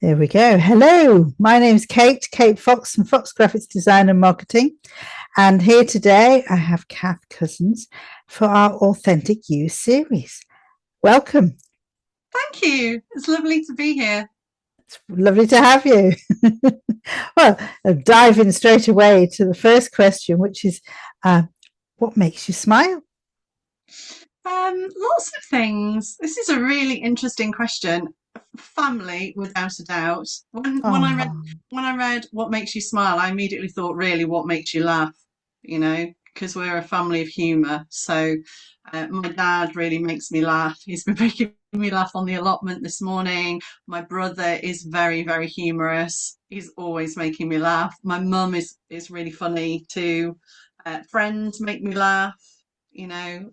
There we go. Hello, my name's Kate Fox from Fox Graphics Design and Marketing. And here today I have Cath Couzens for our Authentic You series. Welcome. Thank you. It's lovely to be here. It's lovely to have you. Well, diving straight away to the first question, which is what makes you smile? Lots of things. This is a really interesting question. Family, without a doubt. When I read Oh, what makes you smile, I immediately thought, really, what makes you laugh? Because we're a family of humour. So my dad really makes me laugh. He's been making me laugh on the allotment this morning. My brother is very, very humorous. He's always making me laugh. My mum is really funny too. Friends make me laugh.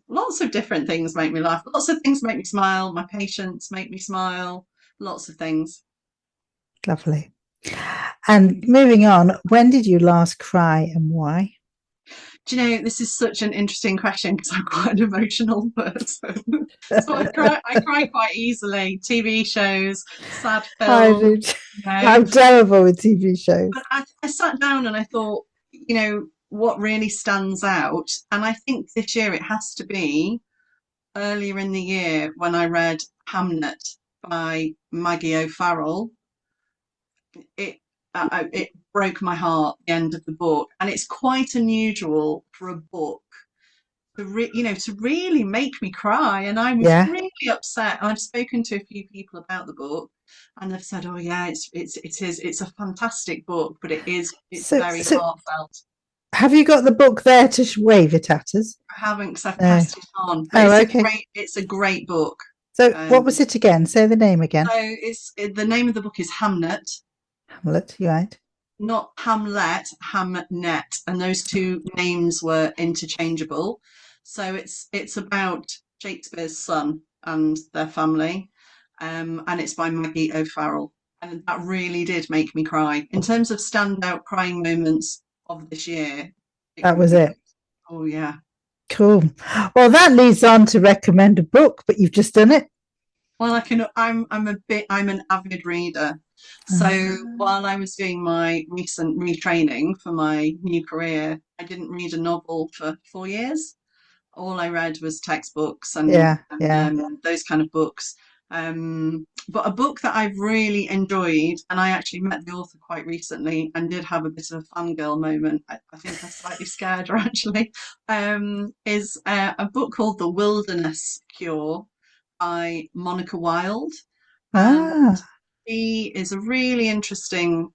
Lots of different things make me laugh. Lots of things make me smile. My patients make me smile. Lots of things. lovely. And moving on, when did you last cry and why? Do you know, this is such an interesting question because I'm quite an emotional person. So I cry quite easily. TV shows, sad I films, did. you know. I'm terrible with TV But shows. I sat down and I thought, what really stands out? And I think this year it has to be earlier in the year when I read Hamnet by Maggie O'Farrell. It broke my heart, the end of the book, and it's quite unusual for a book to really make me cry. And I was Yeah. really upset. I've spoken to a few people about the book, and they've said, "Oh yeah, it's a fantastic book, but it's So, very so heartfelt." have you got the book there to wave it at us? I haven't because I've No. passed it on, but Oh, okay. it's a great book. So, Um, what was it again? Say the name so again. the name of the book is Hamnet, Hamlet, you right? not Hamlet, Hamnet, and those two names were interchangeable. So it's about Shakespeare's son and their family, and it's by Maggie O'Farrell, and that really did make me cry. In terms of standout crying moments of this year, it That would was be, it. oh yeah. Cool. Well, that leads on to recommend a book, but you've just done it. Well, I'm an avid reader. So Ah, while I was doing my recent retraining for my new career, I didn't read a novel for 4 years. All I read was textbooks and, yeah, yeah. those kind of books. But a book that I've really enjoyed, and I actually met the author quite recently and did have a bit of a fangirl moment. I think I slightly scared her actually. Is a book called The Wilderness Cure by Monica Wilde. And Ah, she is a really interesting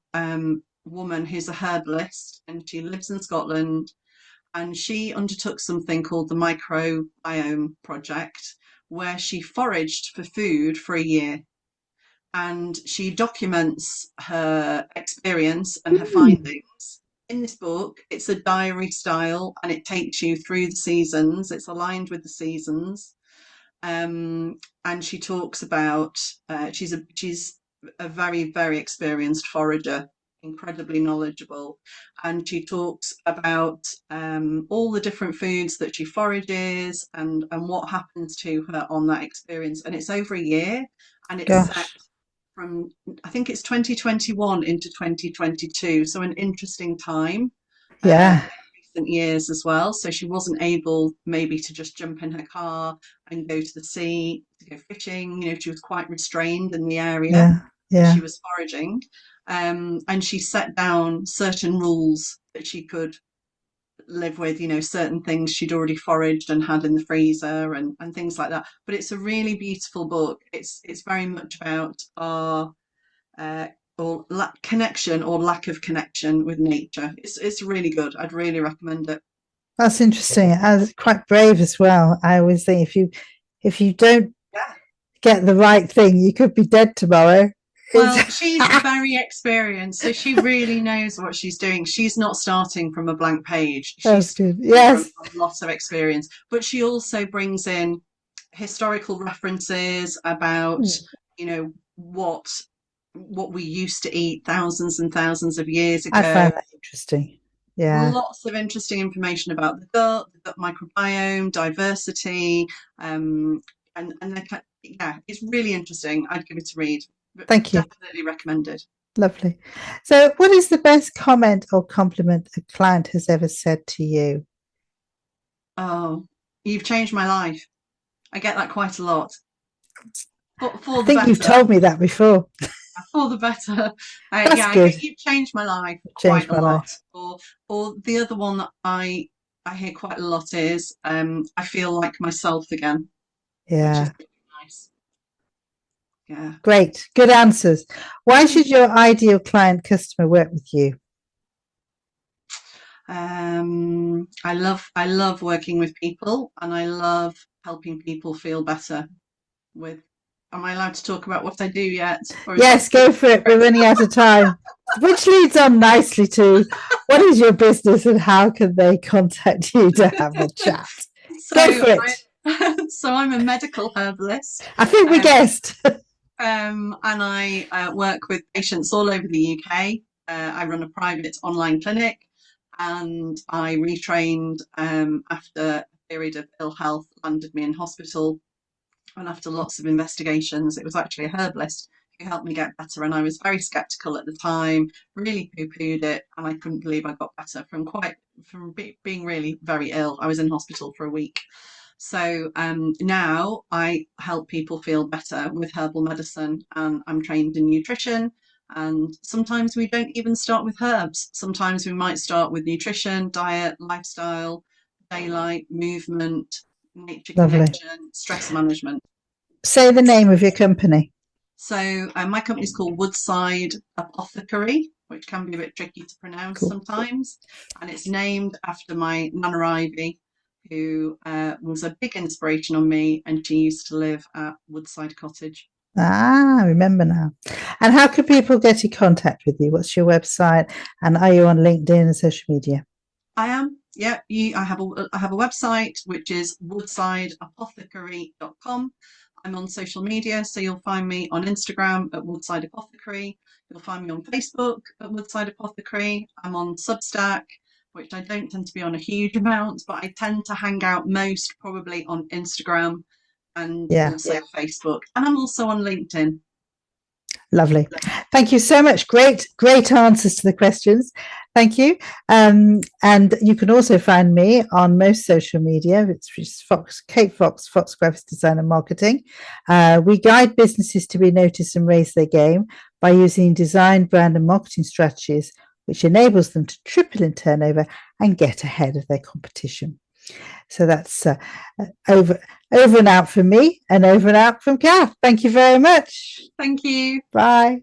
woman who's a herbalist and she lives in Scotland. And she undertook something called the Microbiome Project, where she foraged for food for a year. And she documents her experience and her hmm. findings. In this book, it's a diary style and it takes you through the seasons. It's aligned with the seasons. And she talks about she's a very very experienced forager, incredibly knowledgeable, and she talks about all the different foods that she forages and what happens to her on that experience. And it's over a year, and it's set Gosh. from I think it's 2021 into 2022, so an interesting time. Yeah, Recent years as well. So she wasn't able maybe to just jump in her car and go to the sea to go fishing. She was quite restrained in the area yeah, that she yeah. was foraging. And she set down certain rules that she could live with, certain things she'd already foraged and had in the freezer and things like that. But it's a really beautiful book. It's very much about our uh, connection or lack of connection with nature. It's really good. I'd really recommend it. That's interesting. I was quite brave as well. I always think if you don't Yeah. get the right thing, you could be dead tomorrow. It's Well, she's very experienced, so she really knows what she's doing. She's not starting from a blank page. that's She's good. starting from Yes. a lot of experience, but she also brings in historical references about, you know, what we used to eat thousands and thousands of years I ago. find that interesting. Yeah. Lots of interesting information about the gut microbiome, diversity, and yeah, it's really interesting. I'd give it a read. Thank you. Definitely recommended. Lovely. So what is the best comment or compliment a client has ever said to you? Oh, you've changed my life. I get that quite a lot. I For the think you've better. told me that before. For the better. That's Yeah, I good. get you've changed my life quite Changed a my lot. life. Or the other one that I hear quite a lot is I feel like myself again, which is Yeah. really nice. Yeah. Great. Good answers. Why should your ideal client customer work with you? I love working with people, and I love helping people feel better with. Am I allowed to talk about what I do yet? Or is that Yes, go for it. We're running out of time. Which leads on nicely to what is your business and how can they contact you to have a chat? Go so for it. so I'm a medical herbalist. I think we Um, guessed. and I work with patients all over the UK. I run a private online clinic, and I retrained after a period of ill health, landed me in hospital, and after lots of investigations, it was actually a herbalist who helped me get better. And I was very skeptical at the time, really poo-pooed it, and I couldn't believe I got better from being really very ill. I was in hospital for a week. So now I help people feel better with herbal medicine, and I'm trained in nutrition. And sometimes we don't even start with herbs. Sometimes we might start with nutrition, diet, lifestyle, daylight, movement, nature Lovely. connection, stress management. Say the name of your company. So my company is called Woodside Apothecary, which can be a bit tricky to pronounce Cool. sometimes. And it's named after my Nana Ivy, who was a big inspiration on me, and she used to live at Woodside Cottage. I remember now. And how can people get in contact with you? What's your website? And are you on LinkedIn and social media? I am, yeah. I have a website which is woodsideapothecary.com. I'm on social media, so you'll find me on Instagram at Woodside Apothecary. You'll find me on Facebook at Woodside Apothecary. I'm on Substack, which I don't tend to be on a huge amount, but I tend to hang out most probably on Instagram and also Facebook. And I'm also on LinkedIn. Lovely. Thank you so much. Great answers to the questions. Thank you. And you can also find me on most social media. It's Kate Fox, Fox Graphics Design and Marketing. We guide businesses to be noticed and raise their game by using design, brand, and marketing strategies, which enables them to triple in turnover and get ahead of their competition. So that's over and out from me and over and out from Cath. Thank you very much. Thank you. Bye.